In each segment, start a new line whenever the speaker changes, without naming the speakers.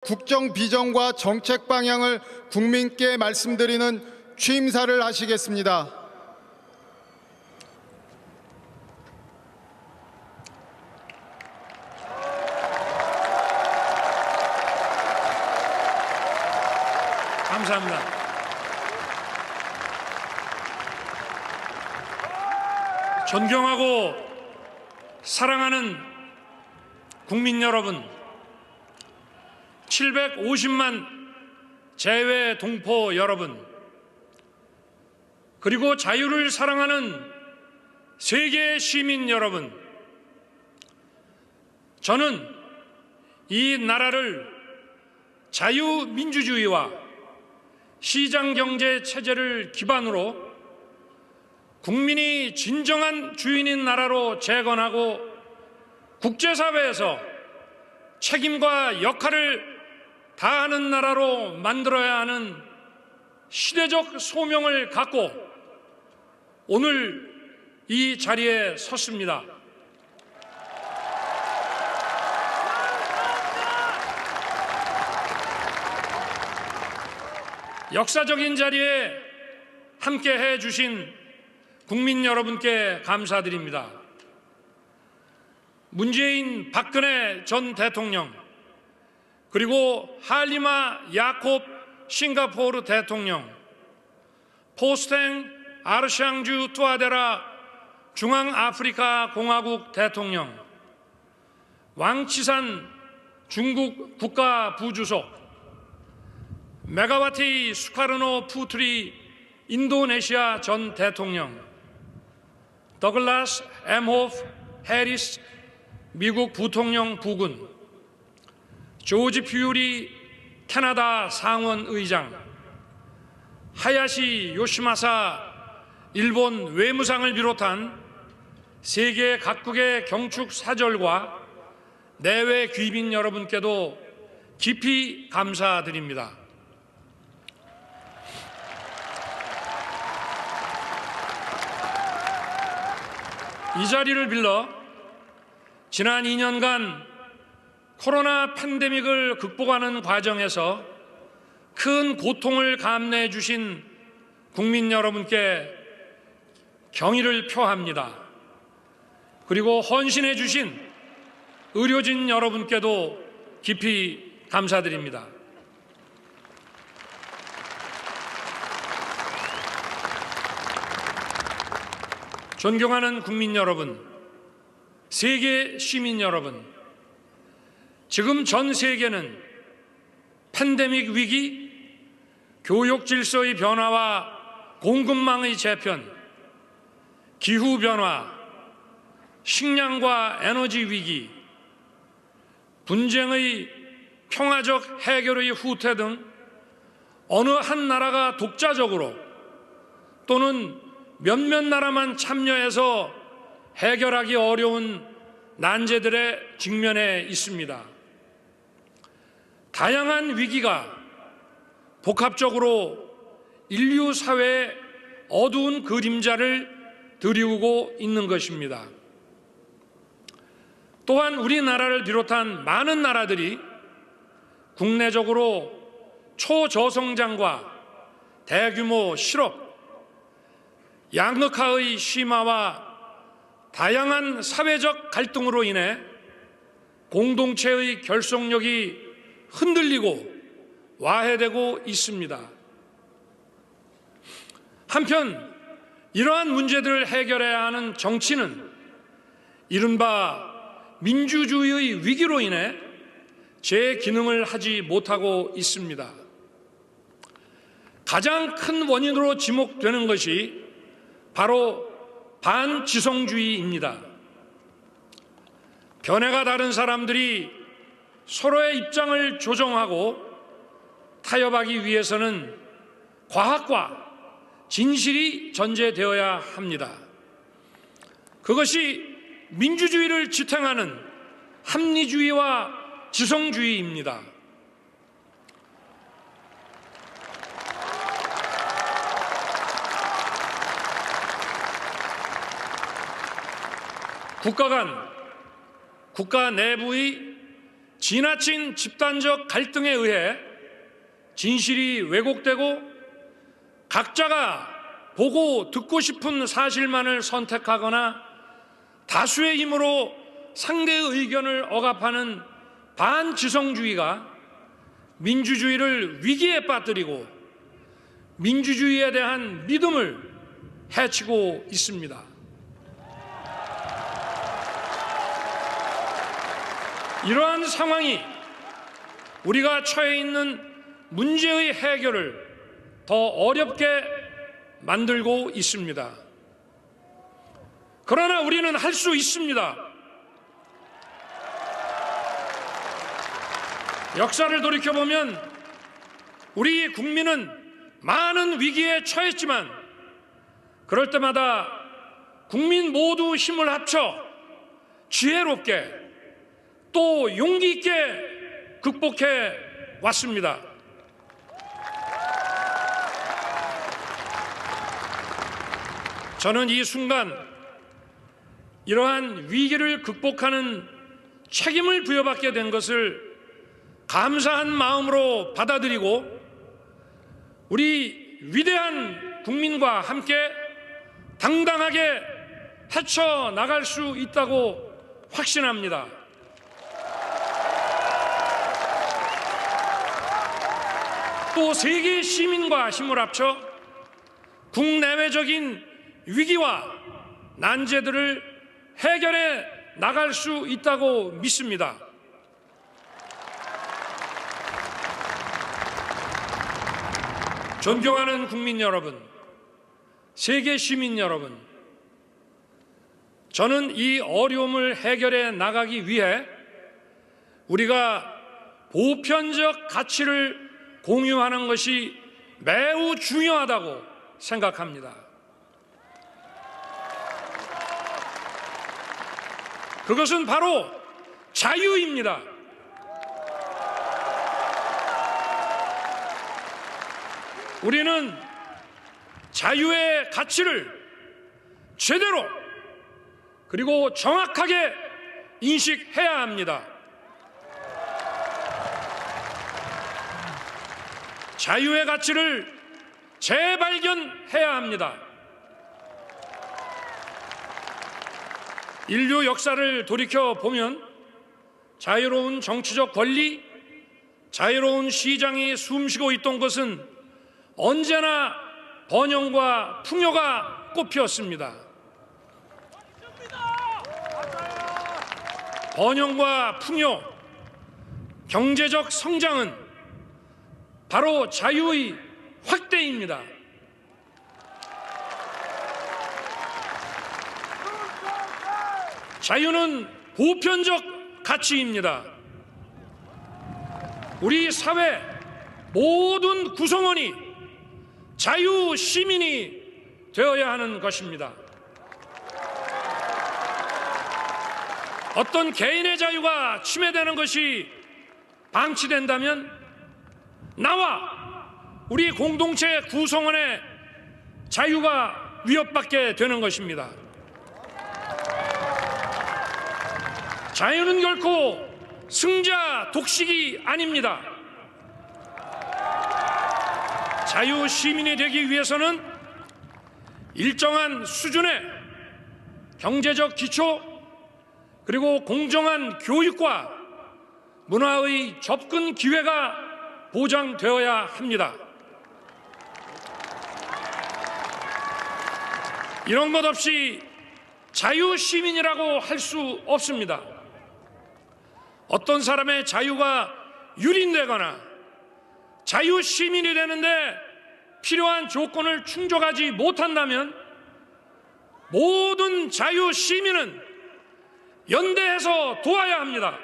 국정 비전과 정책 방향을 국민께 말씀드리는 취임사를 하시겠습니다.
감사합니다. 존경하고 사랑하는 국민 여러분, 750만 재외 동포 여러분, 그리고 자유를 사랑하는 세계 시민 여러분, 저는 이 나라를 자유민주주의와 시장경제 체제를 기반으로 국민이 진정한 주인인 나라로 재건하고 국제사회에서 책임과 역할을 다하는 나라로 만들어야 하는 시대적 소명을 갖고 오늘 이 자리에 섰습니다. 역사적인 자리에 함께해 주신 국민 여러분께 감사드립니다. 문재인, 박근혜 전 대통령, 그리고 할리마 야콥 싱가포르 대통령, 포스탱 아르샹주 투아데라 중앙아프리카 공화국 대통령, 왕치산 중국 국가부주석, 메가와티 수카르노 푸트리 인도네시아 전 대통령, 더글라스 엠호프 해리스 미국 부통령 부군, 조지 퓨리 캐나다 상원의장, 하야시 요시마사 일본 외무상을 비롯한 세계 각국의 경축 사절과 내외 귀빈 여러분께도 깊이 감사드립니다. 이 자리를 빌러 지난 2년간 코로나 팬데믹을 극복하는 과정에서 큰 고통을 감내해 주신 국민 여러분께 경의를 표합니다. 그리고 헌신해 주신 의료진 여러분께도 깊이 감사드립니다. 존경하는 국민 여러분, 세계 시민 여러분, 지금 전 세계는 팬데믹 위기, 교육 질서의 변화와 공급망의 재편, 기후변화, 식량과 에너지 위기, 분쟁의 평화적 해결의 후퇴 등 어느 한 나라가 독자적으로 또는 몇몇 나라만 참여해서 해결하기 어려운 난제들에 직면해 있습니다. 다양한 위기가 복합적으로 인류 사회의 어두운 그림자를 드리우고 있는 것입니다. 또한 우리나라를 비롯한 많은 나라들이 국내적으로 초저성장과 대규모 실업, 양극화의 심화와 다양한 사회적 갈등으로 인해 공동체의 결속력이 흔들리고 와해되고 있습니다. 한편 이러한 문제들을 해결해야 하는 정치는 이른바 민주주의의 위기로 인해 제 기능을 하지 못하고 있습니다. 가장 큰 원인으로 지목되는 것이 바로 반지성주의입니다. 견해가 다른 사람들이 서로의 입장을 조정하고 타협하기 위해서는 과학과 진실이 전제되어야 합니다. 그것이 민주주의를 지탱하는 합리주의와 지성주의입니다. 국가 간, 국가 내부의 지나친 집단적 갈등에 의해 진실이 왜곡되고 각자가 보고 듣고 싶은 사실만을 선택하거나 다수의 힘으로 상대의 의견을 억압하는 반지성주의가 민주주의를 위기에 빠뜨리고 민주주의에 대한 믿음을 해치고 있습니다. 이러한 상황이 우리가 처해 있는 문제의 해결을 더 어렵게 만들고 있습니다. 그러나 우리는 할 수 있습니다. 역사를 돌이켜보면 우리 국민은 많은 위기에 처했지만 그럴 때마다 국민 모두 힘을 합쳐 지혜롭게 또 용기 있게 극복해 왔습니다. 저는 이 순간 이러한 위기를 극복하는 책임을 부여받게 된 것을 감사한 마음으로 받아들이고 우리 위대한 국민과 함께 당당하게 헤쳐나갈 수 있다고 확신합니다. 또 세계 시민과 힘을 합쳐 국내외적인 위기와 난제들을 해결해 나갈 수 있다고 믿습니다. 존경하는 국민 여러분, 세계 시민 여러분, 저는 이 어려움을 해결해 나가기 위해 우리가 보편적 가치를 공유하는 것이 매우 중요하다고 생각합니다. 그것은 바로 자유입니다. 우리는 자유의 가치를 제대로 그리고 정확하게 인식해야 합니다. 자유의 가치를 재발견해야 합니다. 인류 역사를 돌이켜보면 자유로운 정치적 권리, 자유로운 시장이 숨쉬고 있던 것은 언제나 번영과 풍요가 꽃피었습니다. 번영과 풍요, 경제적 성장은 바로 자유의 확대입니다. 자유는 보편적 가치입니다. 우리 사회 모든 구성원이 자유 시민이 되어야 하는 것입니다. 어떤 개인의 자유가 침해되는 것이 방치된다면 나와 우리 공동체 구성원의 자유가 위협받게 되는 것입니다. 자유는 결코 승자 독식이 아닙니다. 자유 시민이 되기 위해서는 일정한 수준의 경제적 기초 그리고 공정한 교육과 문화의 접근 기회가 보장되어야 합니다. 이런 것 없이 자유 시민이라고 할 수 없습니다. 어떤 사람의 자유가 유린되거나 자유 시민이 되는데 필요한 조건을 충족하지 못한다면 모든 자유 시민은 연대해서 도와야 합니다.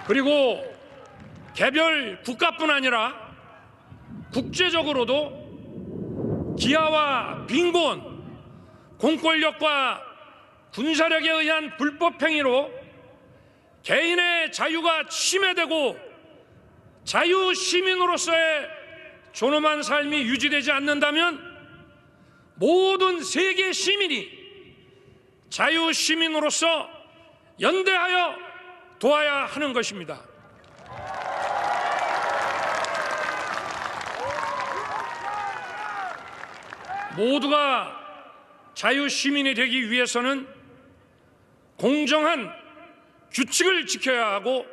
그리고 개별 국가뿐 아니라 국제적으로도 기아와 빈곤, 공권력과 군사력에 의한 불법 행위로 개인의 자유가 침해되고 자유 시민으로서의 존엄한 삶이 유지되지 않는다면 모든 세계 시민이 자유시민으로서 연대하여 도와야 하는 것입니다. 모두가 자유시민이 되기 위해서는 공정한 규칙을 지켜야 하고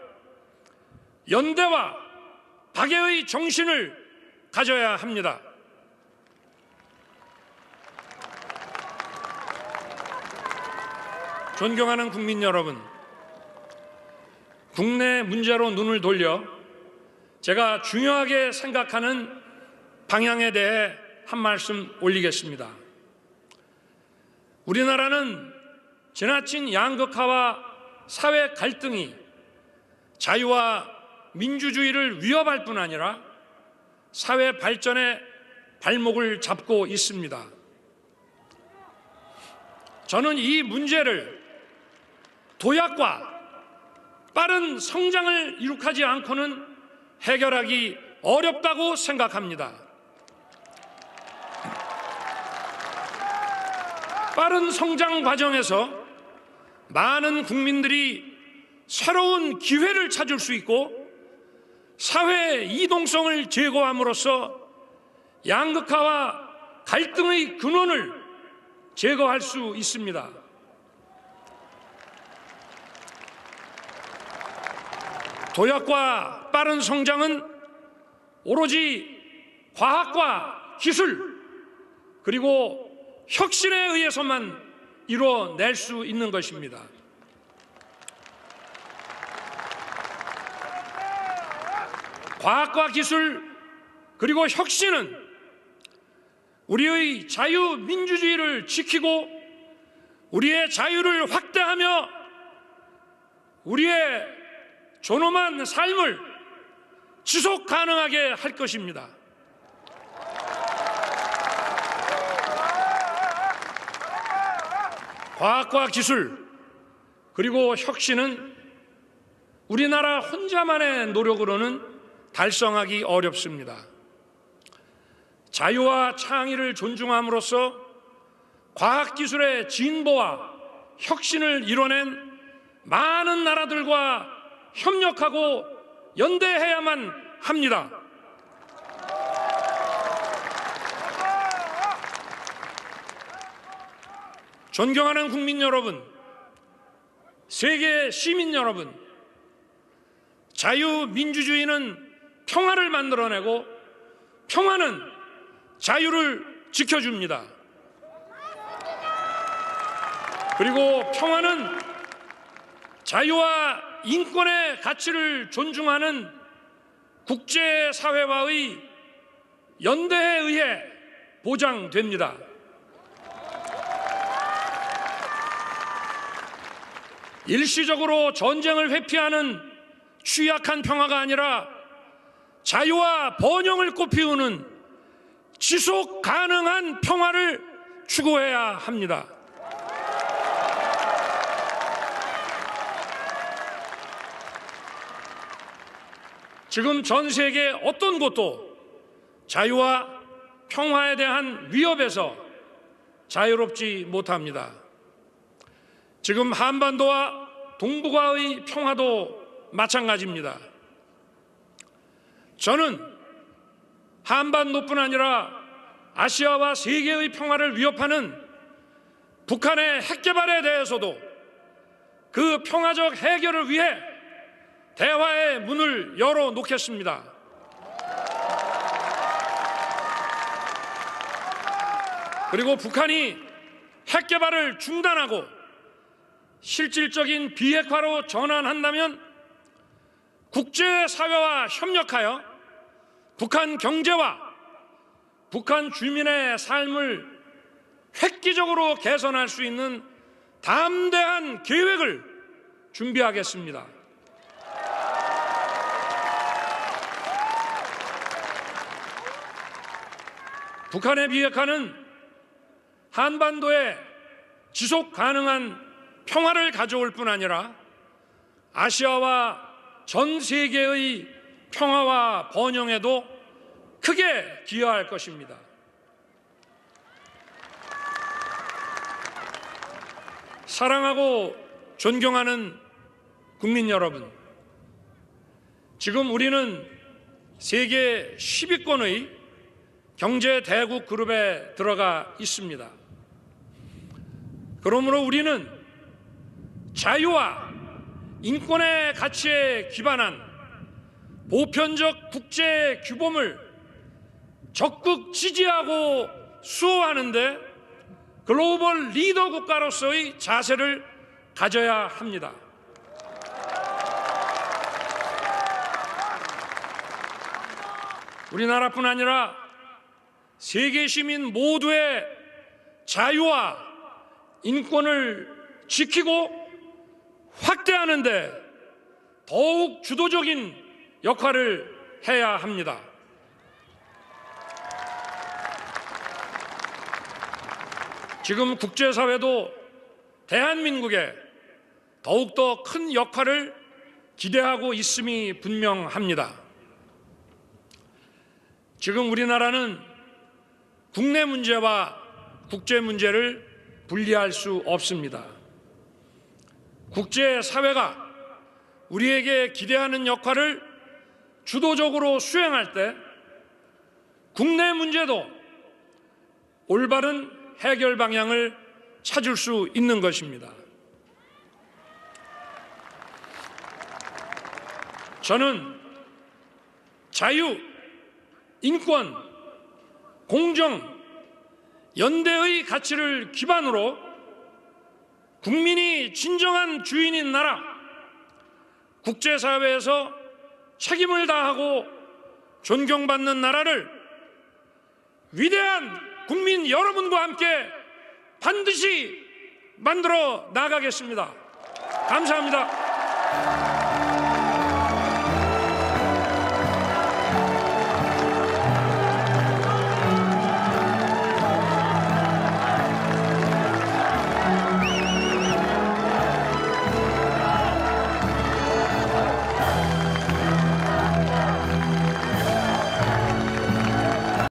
연대와 박애의 정신을 가져야 합니다. 존경하는 국민 여러분, 국내 문제로 눈을 돌려 제가 중요하게 생각하는 방향에 대해 한 말씀 올리겠습니다. 우리나라는 지나친 양극화와 사회 갈등이 자유와 민주주의를 위협할 뿐 아니라 사회 발전의 발목을 잡고 있습니다. 저는 이 문제를 도약과 빠른 성장을 이룩하지 않고는 해결하기 어렵다고 생각합니다. 빠른 성장 과정에서 많은 국민들이 새로운 기회를 찾을 수 있고 사회 이동성을 제거함으로써 양극화와 갈등의 근원을 제거할 수 있습니다. 도약과 빠른 성장은 오로지 과학과 기술 그리고 혁신에 의해서만 이루어낼 수 있는 것입니다. 과학과 기술 그리고 혁신은 우리의 자유민주주의를 지키고 우리의 자유를 확대하며 우리의 존엄한 삶을 지속 가능하게 할 것입니다. 과학과 기술 그리고 혁신은 우리나라 혼자만의 노력으로는 달성하기 어렵습니다. 자유와 창의를 존중함으로써 과학기술의 진보와 혁신을 이뤄낸 많은 나라들과 협력하고 연대해야만 합니다. 존경하는 국민 여러분, 세계 시민 여러분, 자유민주주의는 평화를 만들어내고 평화는 자유를 지켜줍니다. 그리고 평화는 자유와 인권의 가치를 존중하는 국제사회와의 연대에 의해 보장됩니다. 일시적으로 전쟁을 회피하는 취약한 평화가 아니라 자유와 번영을 꽃피우는 지속 가능한 평화를 추구해야 합니다. 지금 전 세계 어떤 곳도 자유와 평화에 대한 위협에서 자유롭지 못합니다. 지금 한반도와 동북아의 평화도 마찬가지입니다. 저는 한반도뿐 아니라 아시아와 세계의 평화를 위협하는 북한의 핵개발에 대해서도 그 평화적 해결을 위해 대화의 문을 열어놓겠습니다. 그리고 북한이 핵개발을 중단하고 실질적인 비핵화로 전환한다면 국제사회와 협력하여 북한 경제와 북한 주민의 삶을 획기적으로 개선할 수 있는 담대한 계획을 준비하겠습니다. 북한의 비핵화는 한반도에 지속 가능한 평화를 가져올 뿐 아니라 아시아와 전 세계의 평화와 번영에도 크게 기여할 것입니다. 사랑하고 존경하는 국민 여러분, 지금 우리는 세계 10위권의 경제 대국 그룹에 들어가 있습니다. 그러므로 우리는 자유와 인권의 가치에 기반한 보편적 국제 규범을 적극 지지하고 수호하는데 글로벌 리더 국가로서의 자세를 가져야 합니다. 우리나라뿐 아니라 세계 시민 모두의 자유와 인권을 지키고 확대하는 데 더욱 주도적인 역할을 해야 합니다. 지금 국제사회도 대한민국에 더욱더 큰 역할을 기대하고 있음이 분명합니다. 지금 우리나라는 국내 문제와 국제 문제를 분리할 수 없습니다. 국제사회가 우리에게 기대하는 역할을 주도적으로 수행할 때 국내 문제도 올바른 해결 방향을 찾을 수 있는 것입니다. 저는 자유, 인권, 공정, 연대의 가치를 기반으로 국민이 진정한 주인인 나라, 국제사회에서 책임을 다하고 존경받는 나라를 위대한 국민 여러분과 함께 반드시 만들어 나가겠습니다. 감사합니다.